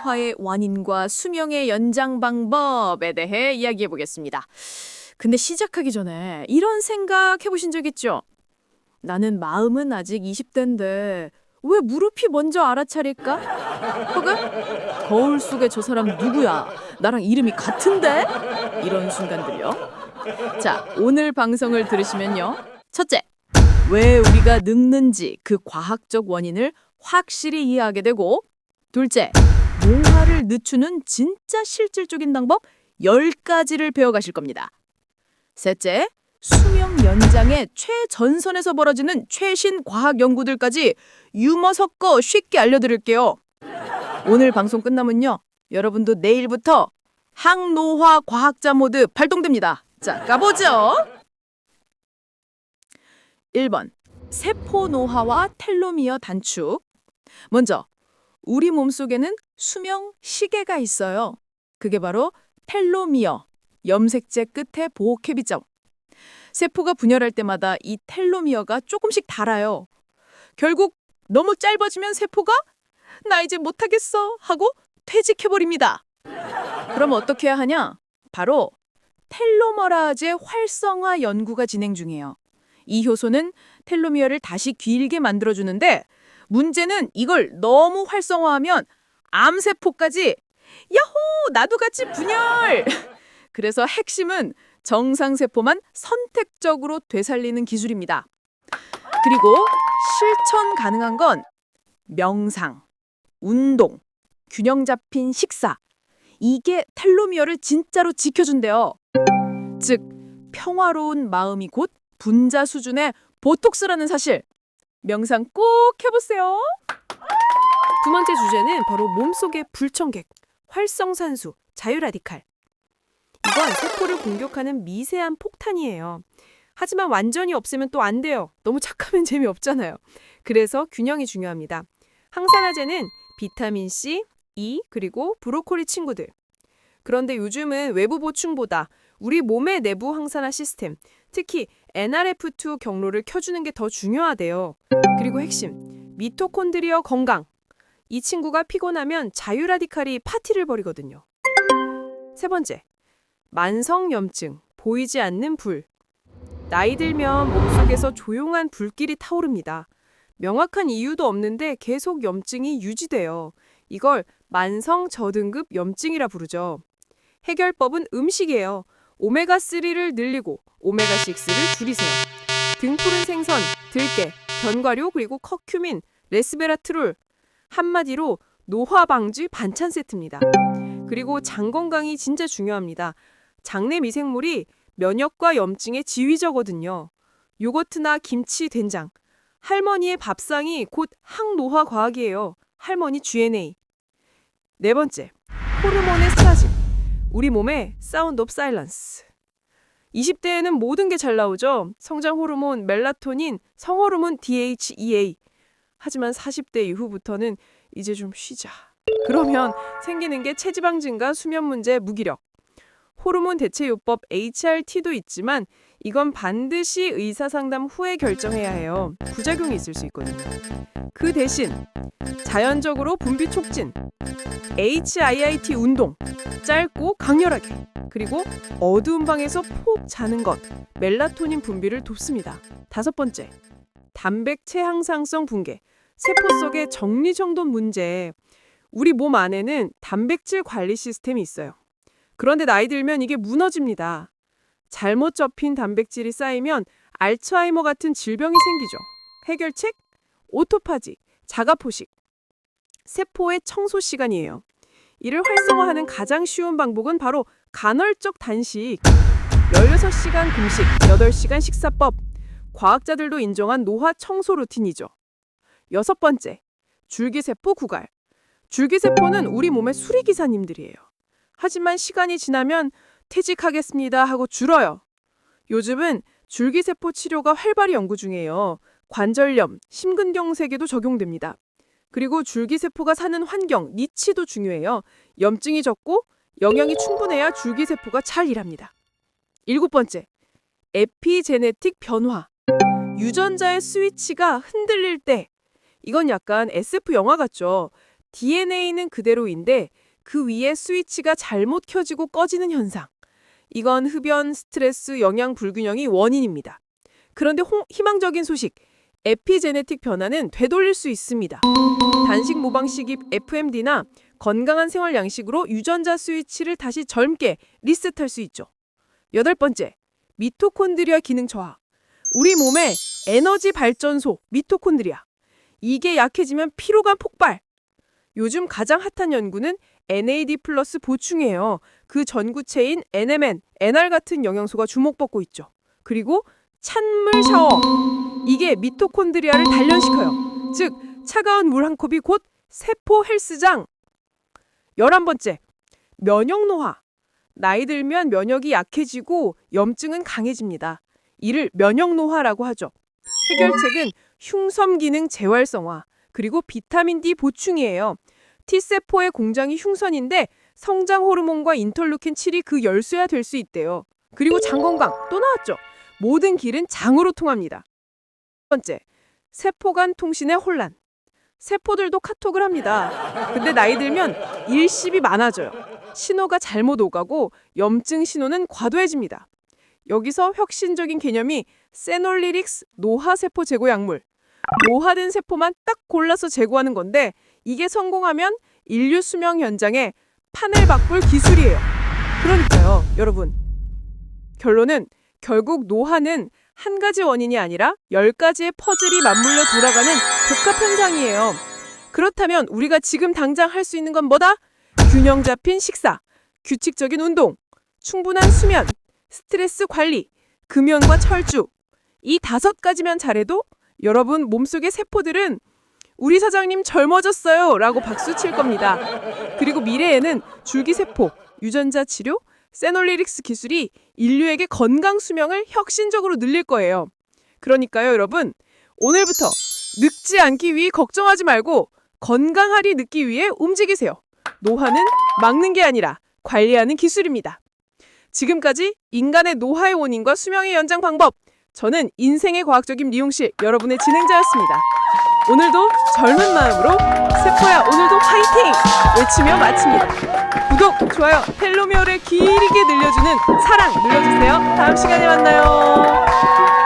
노화의 원인과 수명의 연장 방법에 대해 이야기해 보겠습니다. 근데 시작하기 전에 이런 생각 해보신 적 있죠? 나는 마음은 아직 20대인데 왜 무릎이 먼저 알아차릴까? 혹은 거울 속에 저 사람 누구야? 나랑 이름이 같은데? 이런 순간들요. 자, 오늘 방송을 들으시면요. 첫째, 왜 우리가 늙는지 그 과학적 원인을 확실히 이해하게 되고, 둘째, 노화를 늦추는 진짜 실질적인 방법 10가지를 배워가실 겁니다. 셋째, 수명 연장의 최전선에서 벌어지는 최신 과학 연구들까지 유머 섞어 쉽게 알려드릴게요. 오늘 방송 끝나면요, 여러분도 내일부터 항노화 과학자 모드 발동됩니다. 자, 가보죠. 1번, 세포 노화와 텔로미어 단축. 먼저 우리 몸속에는 수명 시계가 있어요. 그게 바로 텔로미어, 염색체 끝에 보호캐비점. 세포가 분열할 때마다 이 텔로미어가 조금씩 닳아요. 결국 너무 짧아지면 세포가 나 이제 못하겠어 하고 퇴직해버립니다. 그럼 어떻게 해야 하냐? 바로 텔로머라즈의 활성화 연구가 진행 중이에요. 이 효소는 텔로미어를 다시 길게 만들어주는데, 문제는 이걸 너무 활성화하면 암세포까지 야호! 나도 같이 분열! 그래서 핵심은 정상세포만 선택적으로 되살리는 기술입니다. 그리고 실천 가능한 건 명상, 운동, 균형 잡힌 식사. 이게 텔로미어를 진짜로 지켜준대요. 즉, 평화로운 마음이 곧 분자 수준의 보톡스라는 사실. 명상 꼭 해보세요. 두 번째 주제는 바로 몸속의 불청객, 활성산소, 자유라디칼. 이건 세포를 공격하는 미세한 폭탄이에요. 하지만 완전히 없으면 또 안 돼요. 너무 착하면 재미없잖아요. 그래서 균형이 중요합니다. 항산화제는 비타민C, E, 그리고 브로콜리 친구들. 그런데 요즘은 외부 보충보다 우리 몸의 내부 항산화 시스템, 특히 NRF2 경로를 켜주는 게 더 중요하대요. 그리고 핵심, 미토콘드리어 건강. 이 친구가 피곤하면 자유라디칼이 파티를 벌이거든요. 세 번째, 만성염증, 보이지 않는 불. 나이 들면 몸속에서 조용한 불길이 타오릅니다. 명확한 이유도 없는데 계속 염증이 유지돼요. 이걸 만성 저등급 염증이라 부르죠. 해결법은 음식이에요. 오메가3를 늘리고 오메가6를 줄이세요. 등푸른 생선, 들깨, 견과류, 그리고 커큐민, 레스베라트롤. 한마디로 노화 방지 반찬 세트입니다. 그리고 장 건강이 진짜 중요합니다. 장내 미생물이 면역과 염증의 지휘자거든요. 요거트나 김치, 된장. 할머니의 밥상이 곧 항노화 과학이에요. 할머니 G&A. 네 번째, 호르몬의 사라짐. 우리 몸의 사운드 오브 사일런스. 20대에는 모든 게 잘 나오죠. 성장 호르몬, 멜라토닌, 성호르몬 DHEA. 하지만 40대 이후부터는 이제 좀 쉬자. 그러면 생기는 게 체지방 증가, 수면 문제, 무기력. 호르몬 대체요법 HRT도 있지만 이건 반드시 의사 상담 후에 결정해야 해요. 부작용이 있을 수 있거든요. 그 대신 자연적으로 분비 촉진, HIIT 운동, 짧고 강렬하게, 그리고 어두운 방에서 푹 자는 것, 멜라토닌 분비를 돕습니다. 다섯 번째, 단백체 항상성 붕괴, 세포 속의 정리정돈 문제. 우리 몸 안에는 단백질 관리 시스템이 있어요. 그런데 나이 들면 이게 무너집니다. 잘못 접힌 단백질이 쌓이면 알츠하이머 같은 질병이 생기죠. 해결책? 오토파지, 자가포식. 세포의 청소 시간이에요. 이를 활성화하는 가장 쉬운 방법은 바로 간헐적 단식. 16시간 금식, 8시간 식사법. 과학자들도 인정한 노화 청소 루틴이죠. 여섯 번째, 줄기세포 구갈. 줄기세포는 우리 몸의 수리기사님들이에요. 하지만 시간이 지나면 퇴직하겠습니다 하고 줄어요. 요즘은 줄기세포 치료가 활발히 연구 중이에요. 관절염, 심근경색에도 적용됩니다. 그리고 줄기세포가 사는 환경, 니치도 중요해요. 염증이 적고 영양이 충분해야 줄기세포가 잘 일합니다. 일곱 번째, 에피제네틱 변화. 유전자의 스위치가 흔들릴 때, 이건 약간 SF 영화 같죠. DNA는 그대로인데 그 위에 스위치가 잘못 켜지고 꺼지는 현상. 이건 흡연, 스트레스, 영양 불균형이 원인입니다. 그런데 희망적인 소식, 에피제네틱 변화는 되돌릴 수 있습니다. 단식 모방식이 FMD나 건강한 생활 양식으로 유전자 스위치를 다시 젊게 리셋할 수 있죠. 8번째, 미토콘드리아 기능 저하. 우리 몸의 에너지 발전소 미토콘드리아. 이게 약해지면 피로감 폭발. 요즘 가장 핫한 연구는 NAD+ 보충이에요. 그 전구체인 NMN, NR 같은 영양소가 주목받고 있죠. 그리고 찬물 샤워. 이게 미토콘드리아를 단련시켜요. 즉, 차가운 물 한 컵이 곧 세포 헬스장. 11번째, 면역 노화. 나이 들면 면역이 약해지고 염증은 강해집니다. 이를 면역 노화라고 하죠. 해결책은 흉섬 기능 재활성화, 그리고 비타민 D 보충이에요. T세포의 공장이 흉선인데 성장 호르몬과 인터루킨 7이 그 열쇠가 될 수 있대요. 그리고 장 건강 또 나왔죠. 모든 길은 장으로 통합니다. 첫 번째, 세포 간 통신의 혼란. 세포들도 카톡을 합니다. 근데 나이 들면 일십이 많아져요. 신호가 잘못 오가고 염증 신호는 과도해집니다. 여기서 혁신적인 개념이 세놀리릭스 노화세포 제거 약물. 노화된 세포만 딱 골라서 제거하는 건데 이게 성공하면 인류 수명 연장에 판을 바꿀 기술이에요. 그러니까요, 여러분. 결론은 결국 노화는 한 가지 원인이 아니라 10가지의 퍼즐이 맞물려 돌아가는 복합 현상이에요. 그렇다면 우리가 지금 당장 할 수 있는 건 뭐다? 균형 잡힌 식사, 규칙적인 운동, 충분한 수면, 스트레스 관리, 금연과 철주. 이 5가지만 잘해도 여러분 몸속의 세포들은 우리 사장님 젊어졌어요 라고 박수 칠 겁니다. 그리고 미래에는 줄기세포, 유전자 치료, 세놀리릭스 기술이 인류에게 건강 수명을 혁신적으로 늘릴 거예요. 그러니까요, 여러분. 오늘부터 늙지 않기 위해 걱정하지 말고 건강하리 늙기 위해 움직이세요. 노화는 막는 게 아니라 관리하는 기술입니다. 지금까지 인간의 노화의 원인과 수명의 연장 방법. 저는 인생의 과학적인 미용실 여러분의 진행자였습니다. 오늘도 젊은 마음으로 세포야 오늘도 화이팅! 외치며 마칩니다. 구독, 좋아요, 텔로미어를 길게 늘려주는 사랑 눌러주세요. 다음 시간에 만나요.